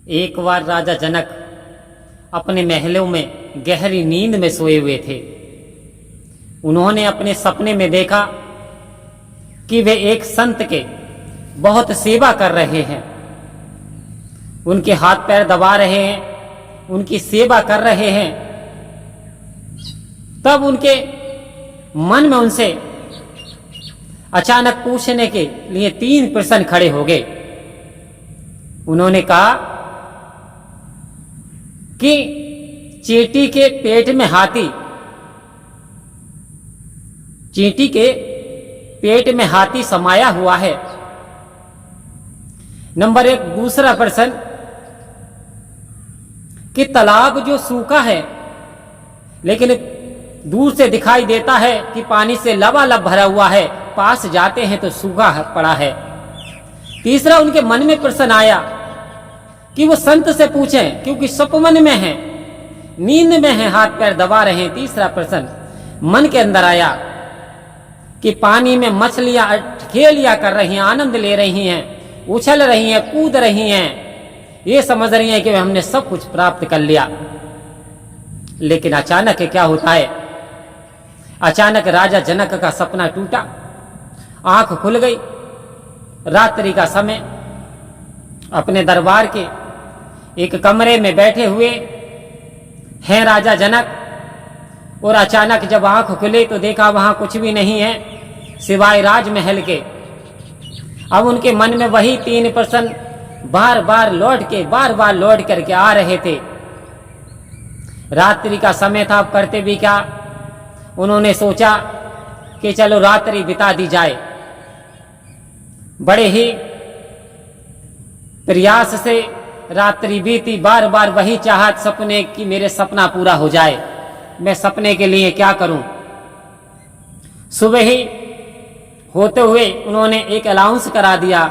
एक बार राजा जनक अपने महलों में गहरी नींद में सोए हुए थे। उन्होंने अपने सपने में देखा कि वे एक संत के बहुत सेवा कर रहे हैं, उनके हाथ पैर दबा रहे हैं, उनकी सेवा कर रहे हैं। तब उनके मन में उनसे अचानक पूछने के लिए 3 प्रश्न खड़े हो गए। उन्होंने कहा कि चींटी के पेट में हाथी, चींटी के पेट में हाथी समाया हुआ है। नंबर 1। दूसरा प्रश्न कि तालाब जो सूखा है लेकिन दूर से दिखाई देता है कि पानी से लबालब भरा हुआ है, पास जाते हैं तो सूखा पड़ा है। तीसरा, उनके मन में प्रश्न आया कि वो संत से पूछें, क्योंकि सपमन में है, नींद में है, हाथ पैर दबा रहे हैं। तीसरा प्रश्न मन के अंदर आया कि पानी में मछलियां खेलिया कर रही हैं, आनंद ले रही हैं, उछल रही हैं, कूद रही हैं, ये समझ रही हैं कि हमने सब कुछ प्राप्त कर लिया। लेकिन अचानक क्या होता है, अचानक राजा जनक का सपना टूटा, आंख खुल गई। रात्रि का समय, अपने दरबार के एक कमरे में बैठे हुए हैं राजा जनक, और अचानक जब आंख खुले तो देखा वहां कुछ भी नहीं है सिवाय राजमहल के। अब उनके मन में वही 3 प्रश्न बार बार लौट करके आ रहे थे। रात्रि का समय था, अब करते भी क्या। उन्होंने सोचा कि चलो रात्रि बिता दी जाए। बड़े ही प्रयास से रात्रि बीती, बार बार वही चाहत सपने कि मेरे सपना पूरा हो जाए, मैं सपने के लिए क्या करूं। सुबह ही होते हुए उन्होंने एक अनाउंस करा दिया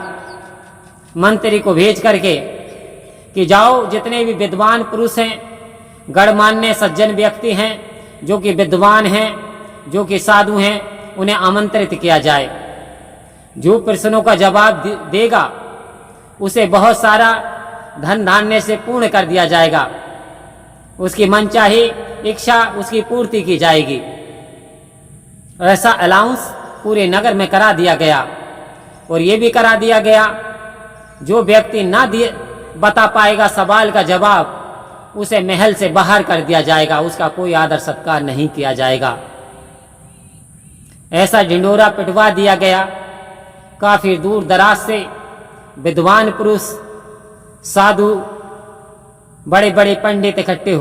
मंत्री को भेज करके कि जाओ, जितने भी विद्वान पुरुष हैं, गणमान्य सज्जन व्यक्ति हैं, जो कि विद्वान हैं, जो कि साधु हैं, उन्हें आमंत्रित किया जाए। जो प्रश्नों का जवाब देगा उसे बहुत सारा धन धान्य से पूर्ण कर दिया जाएगा, उसकी मनचाही इच्छा उसकी पूर्ति की जाएगी। ऐसा अनाउंस पूरे नगर में करा दिया गया। और ये भी करा दिया गया, जो व्यक्ति ना बता पाएगा सवाल का जवाब, उसे महल से बाहर कर दिया जाएगा, उसका कोई आदर सत्कार नहीं किया जाएगा। ऐसा ढिंडोरा पिटवा दिया गया। काफी दूर दराज से विद्वान पुरुष, साधु, बड़े बड़े पंडित इकट्ठे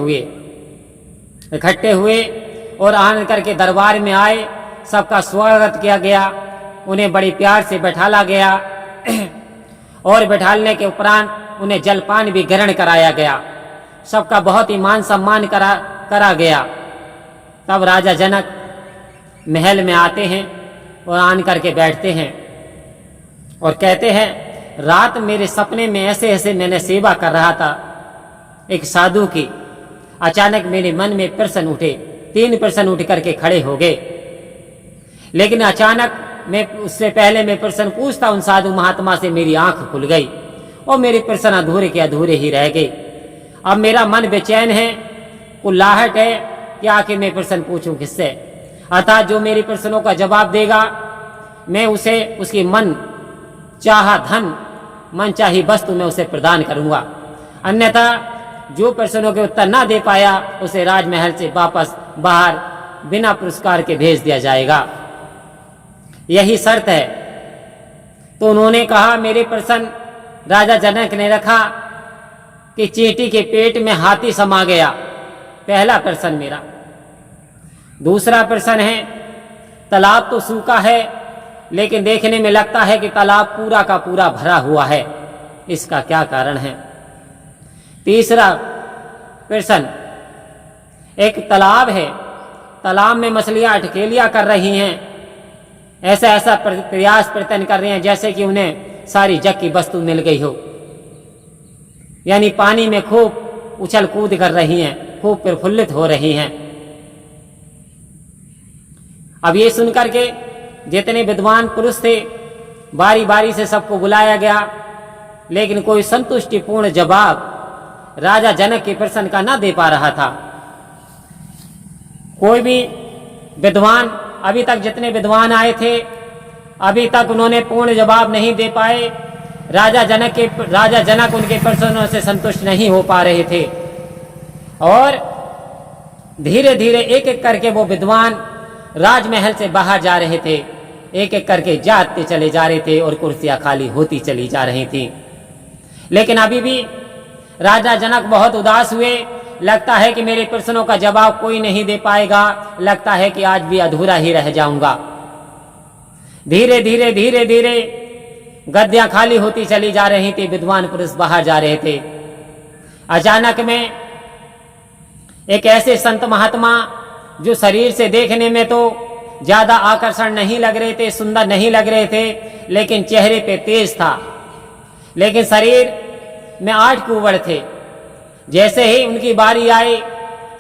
हुए और आन करके दरबार में आए। सबका स्वागत किया गया, उन्हें बड़े प्यार से बैठाला गया और बैठालने के उपरांत उन्हें जलपान भी ग्रहण कराया गया। सबका बहुत ही मान सम्मान करा गया। तब राजा जनक महल में आते हैं और आन करके बैठते हैं और कहते हैं, रात मेरे सपने में ऐसे ऐसे मैंने सेवा कर रहा था एक साधु की। अचानक मेरे मन में प्रश्न उठे, 3 प्रश्न उठ करके खड़े हो गए। लेकिन अचानक उससे पहले मैं प्रश्न पूछता उन साधु महात्मा से, मेरी आंख खुल गई और मेरे प्रश्न अधूरे के अधूरे ही रह गए। अब मेरा मन बेचैन है, कुल्लाहट है कि आखिर मैं प्रश्न पूछूं किससे। अतः जो मेरे प्रश्नों का जवाब देगा, मैं उसे उसकी मन चाहा धन, मन चाही वस्तु मैं उसे प्रदान करूंगा। अन्यथा जो प्रश्नों के उत्तर ना दे पाया, उसे राजमहल से वापस बाहर बिना पुरस्कार के भेज दिया जाएगा। यही शर्त है। तो उन्होंने कहा, मेरे प्रश्न राजा जनक ने रखा कि चींटी के पेट में हाथी समा गया, पहला प्रश्न मेरा। दूसरा प्रश्न है, तालाब तो सूखा है लेकिन देखने में लगता है कि तालाब पूरा का पूरा भरा हुआ है, इसका क्या कारण है। तीसरा प्रश्न, एक तालाब है, तालाब में मछलियां अटकेलियां कर रही हैं, ऐसा प्रयास प्रयत्न कर रहे हैं जैसे कि उन्हें सारी जग की वस्तु मिल गई हो, यानी पानी में खूब उछल कूद कर रही हैं, खूब प्रफुल्लित हो रही हैं। अब ये सुनकर के जितने विद्वान पुरुष थे, बारी बारी से सबको बुलाया गया, लेकिन कोई संतुष्टिपूर्ण जवाब राजा जनक की प्रसन्न न दे पा रहा था। कोई भी विद्वान, अभी तक जितने विद्वान आए थे, अभी तक उन्होंने पूर्ण जवाब नहीं दे पाए। राजा जनक उनके प्रश्नों से संतुष्ट नहीं हो पा रहे थे और धीरे धीरे एक एक करके वो विद्वान राजमहल से बाहर जा रहे थे, एक एक करके जाते चले जा रहे थे और कुर्सियां खाली होती चली जा रही थी। लेकिन अभी भी राजा जनक बहुत उदास हुए। लगता है कि मेरे प्रश्नों का जवाब कोई नहीं दे पाएगा, लगता है कि आज भी अधूरा ही रह जाऊंगा। धीरे धीरे धीरे धीरे गद्दियां खाली होती चली जा रही थी, विद्वान पुरुष बाहर जा रहे थे। अचानक में एक ऐसे संत महात्मा जो शरीर से देखने में तो ज्यादा आकर्षण नहीं लग रहे थे, सुंदर नहीं लग रहे थे, लेकिन चेहरे पे तेज था, लेकिन शरीर में 8 कुंवर थे। जैसे ही उनकी बारी आई,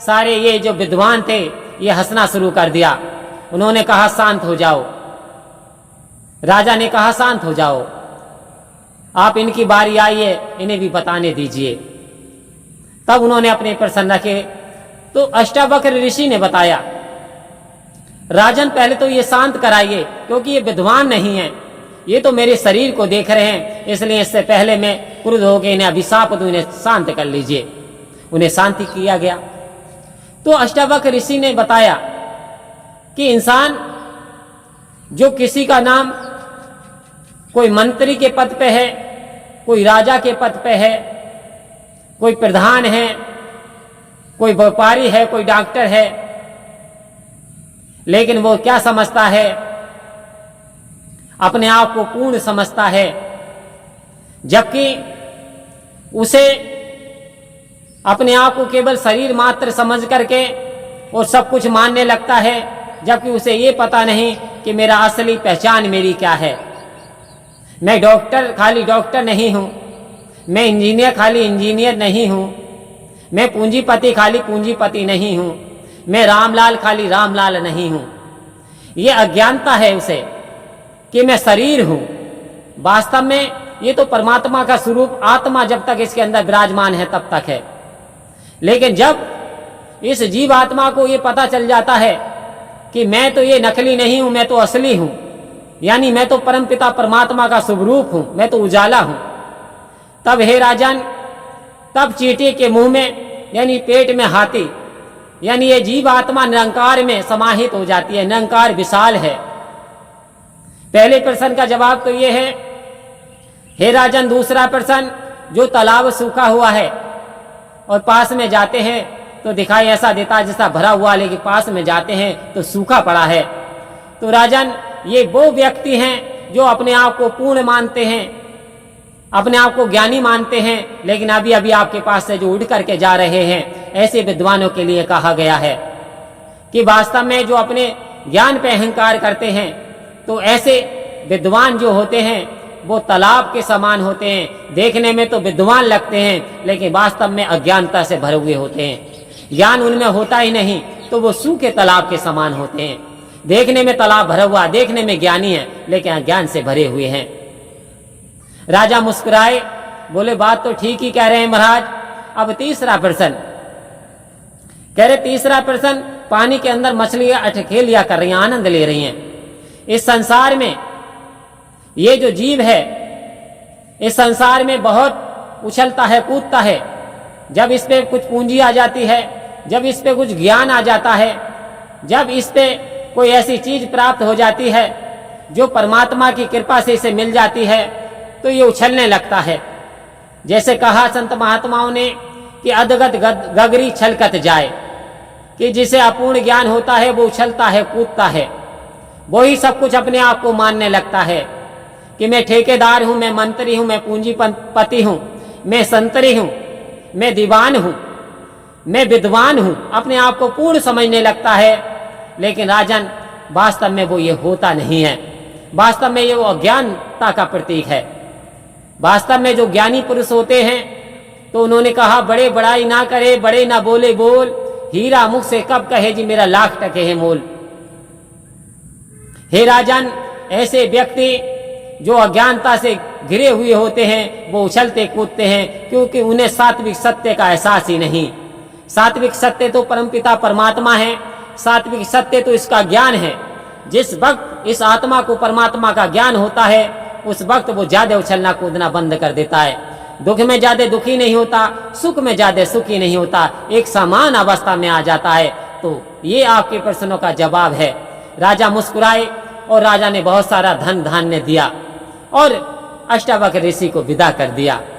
सारे ये जो विद्वान थे ये हंसना शुरू कर दिया। उन्होंने कहा शांत हो जाओ। राजा ने कहा शांत हो जाओ, आप इनकी बारी आई है, इन्हें भी बताने दीजिए। तब उन्होंने अपने प्रश्न रखे तो अष्टावक्र ऋषि ने बताया, राजन पहले तो ये शांत कराइए, क्योंकि ये विद्वान नहीं है, ये तो मेरे शरीर को देख रहे हैं, इसलिए इससे पहले मैं क्रुद्ध होकर इन्हें अभिशाप दूं, इन्हें शांत कर लीजिए। उन्हें शांति किया गया। तो अष्टावक्र ऋषि ने बताया कि इंसान जो किसी का नाम कोई मंत्री के पद पे है, कोई राजा के पद पे है, कोई प्रधान है, कोई व्यापारी है, कोई डॉक्टर है, लेकिन वो क्या समझता है, अपने आप को पूर्ण समझता है, जबकि उसे अपने आप को केवल शरीर मात्र समझ करके और सब कुछ मानने लगता है, जबकि उसे ये पता नहीं कि मेरा असली पहचान मेरी क्या है। मैं डॉक्टर खाली डॉक्टर नहीं हूं, मैं इंजीनियर खाली इंजीनियर नहीं हूं, मैं पूंजीपति खाली पूंजीपति नहीं हूं, मैं रामलाल खाली रामलाल नहीं हूं। ये अज्ञानता है उसे कि मैं शरीर हूं। वास्तव में ये तो परमात्मा का स्वरूप आत्मा जब तक इसके अंदर विराजमान है तब तक है, लेकिन जब इस जीव आत्मा को ये पता चल जाता है कि मैं तो ये नकली नहीं हूं, मैं तो असली हूं, यानी मैं तो परमपिता परमात्मा का स्वरूप हूं, मैं तो उजाला हूं, तब हे राजन, तब चींटी के मुंह में यानी पेट में हाथी, यानी ये जीव आत्मा निरंकार में समाहित हो जाती है। निरंकार विशाल है। पहले प्रश्न का जवाब तो ये है हे राजन। दूसरा प्रश्न, जो तालाब सूखा हुआ है और पास में जाते हैं तो दिखाई ऐसा देता है जैसा भरा हुआ, लेकिन पास में जाते हैं तो सूखा पड़ा है। तो राजन, ये वो व्यक्ति हैं जो अपने आप को पूर्ण मानते हैं, अपने आप को ज्ञानी मानते हैं, लेकिन अभी अभी आपके पास से जो उड़ करके जा रहे हैं, ऐसे विद्वानों के लिए कहा गया है कि वास्तव में जो अपने ज्ञान पे अहंकार करते हैं, तो ऐसे विद्वान जो होते हैं वो तालाब के समान होते हैं। देखने में तो विद्वान लगते हैं, लेकिन वास्तव में अज्ञानता से भरे हुए होते हैं। ज्ञान उनमें होता ही नहीं, तो वो सूखे तालाब के समान होते हैं। देखने में तालाब भरा हुआ, देखने में ज्ञानी है, लेकिन अज्ञान से भरे हुए हैं। राजा मुस्कुराए, बोले बात तो ठीक ही कह रहे हैं महाराज। अब तीसरा प्रश्न कह रहे, तीसरा प्रश्न, पानी के अंदर मछलियां अटखेलियां कर रही हैं, आनंद ले रही हैं। इस संसार में ये जो जीव है, इस संसार में बहुत उछलता है, कूदता है। जब इस पे कुछ पूंजी आ जाती है, जब इस पे कुछ ज्ञान आ जाता है, जब इस पे कोई ऐसी चीज प्राप्त हो जाती है जो परमात्मा की कृपा से इसे मिल जाती है, तो ये उछलने लगता है। जैसे कहा संत महात्माओं ने कि अधगत गगरी छलकत जाए, कि जिसे अपूर्ण ज्ञान होता है वो उछलता है, कूदता है, वही सब कुछ अपने आप को मानने लगता है कि मैं ठेकेदार हूं, मैं मंत्री हूं, मैं पूंजीपति हूं, मैं संतरी हूं, मैं दीवान हूं, मैं विद्वान हूं, अपने आप को पूर्ण समझने लगता है। लेकिन राजन, वास्तव में वो ये होता नहीं है। वास्तव में ये वो अज्ञानता का प्रतीक है। वास्तव में जो ज्ञानी पुरुष होते हैं, तो उन्होंने कहा बड़े बड़ाई ना करे, बड़े ना बोले बोल, हीरा मुख से कब कहे जी मेरा लाख टके है मोल। हे राजन, ऐसे व्यक्ति जो अज्ञानता से घिरे हुए होते हैं वो उछलते कूदते हैं, क्योंकि उन्हें सात्विक सत्य का एहसास ही नहीं। सात्विक सत्य तो परमपिता परमात्मा है, सात्विक सत्य तो इसका ज्ञान है। जिस वक्त इस आत्मा को परमात्मा का ज्ञान होता है उस वक्त वो ज्यादा उछलना कूदना बंद कर देता है। दुख में ज्यादा दुखी नहीं होता, सुख में ज्यादा सुखी नहीं होता, एक समान अवस्था में आ जाता है। तो ये आपके प्रश्नों का जवाब है। राजा मुस्कुराए और राजा ने बहुत सारा धन धान्य दिया और अष्टावक्र ऋषि को विदा कर दिया।